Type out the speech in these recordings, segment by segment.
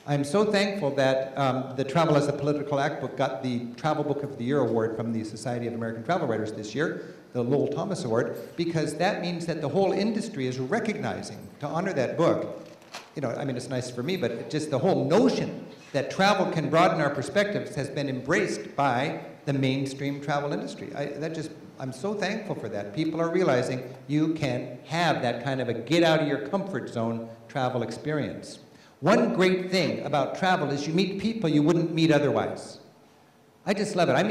I'm so thankful that the Travel as a Political Act book got the Travel Book of the Year award from the Society of American Travel Writers this year, the Lowell Thomas Award, because that means that the whole industry is recognizing, to honor that book, you know, I mean, it's nice for me, but just the whole notion that travel can broaden our perspectives has been embraced by the mainstream travel industry. I'm so thankful for that. People are realizing you can have that kind of a get out of your comfort zone travel experience. One great thing about travel is you meet people you wouldn't meet otherwise. I just love it. I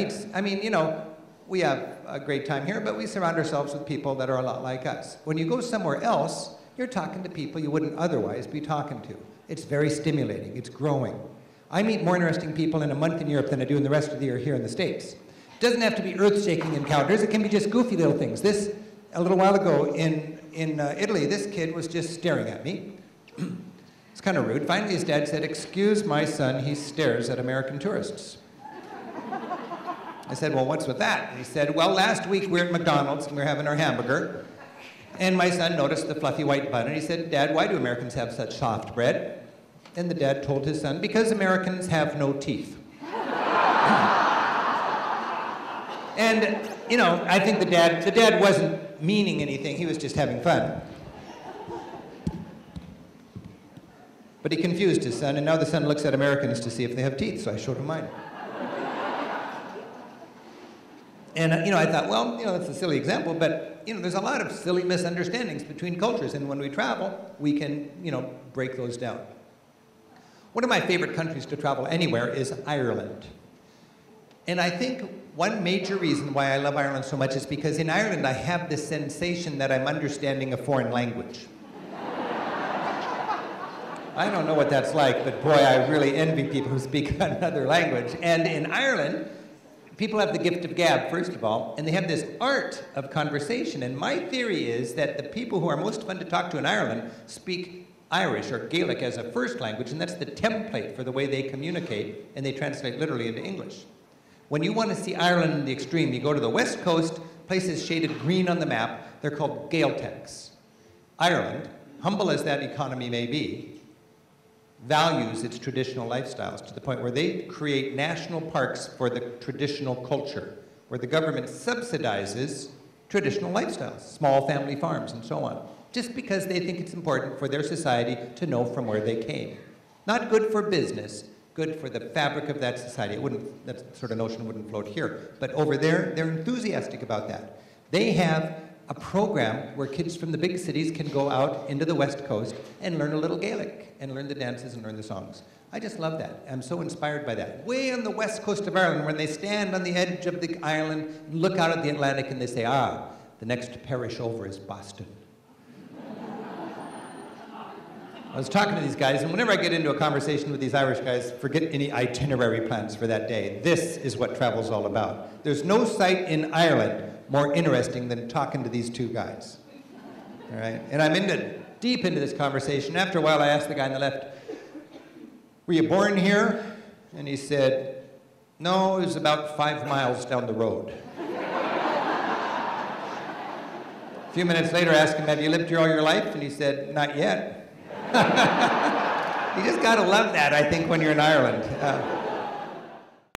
mean, you know, we have a great time here, but we surround ourselves with people that are a lot like us. When you go somewhere else, you're talking to people you wouldn't otherwise be talking to. It's very stimulating. It's growing. I meet more interesting people in a month in Europe than I do in the rest of the year here in the States. It doesn't have to be earth-shaking encounters. It can be just goofy little things. A little while ago in Italy, this kid was just staring at me. It's kind of rude. Finally, his dad said, "Excuse my son, he stares at American tourists." I said, "Well, what's with that?" And he said, "Well, last week we were at McDonald's and we were having our hamburger, and my son noticed the fluffy white bun, and he said, 'Dad, why do Americans have such soft bread?' And the dad told his son, 'Because Americans have no teeth.'" And, you know, I think the dad wasn't meaning anything, he was just having fun. But he confused his son, and now the son looks at Americans to see if they have teeth, so I showed him mine. And, you know, I thought, well, you know, that's a silly example, but, you know, there's a lot of silly misunderstandings between cultures, and when we travel, we can, you know, break those down. One of my favorite countries to travel anywhere is Ireland. And I think one major reason why I love Ireland so much is because in Ireland I have this sensation that I'm understanding a foreign language. I don't know what that's like, but boy, I really envy people who speak another language. And in Ireland, people have the gift of gab, first of all, and they have this art of conversation. And my theory is that the people who are most fun to talk to in Ireland speak Irish or Gaelic as a first language, and that's the template for the way they communicate, and they translate literally into English. When you want to see Ireland in the extreme, you go to the west coast, places shaded green on the map, they're called Gaeltachts. Ireland, humble as that economy may be, values its traditional lifestyles to the point where they create national parks for the traditional culture, where the government subsidizes traditional lifestyles, small family farms and so on, just because they think it's important for their society to know from where they came. Not good for business, good for the fabric of that society. That sort of notion wouldn't float here. But over there, they're enthusiastic about that. They have a program where kids from the big cities can go out into the West Coast and learn a little Gaelic and learn the dances and learn the songs. I just love that. I'm so inspired by that. Way on the west coast of Ireland, when they stand on the edge of the island, look out at the Atlantic and they say, "Ah, the next parish over is Boston." I was talking to these guys, and whenever I get into a conversation with these Irish guys, forget any itinerary plans for that day. This is what travel's all about. There's no site in Ireland more interesting than talking to these two guys. All right? And I'm deep into this conversation. After a while, I asked the guy on the left, "Were you born here?" And he said, "No, it was about 5 miles down the road." A few minutes later, I asked him, "Have you lived here all your life?" And he said, "Not yet." You just gotta love that, I think, when you're in Ireland.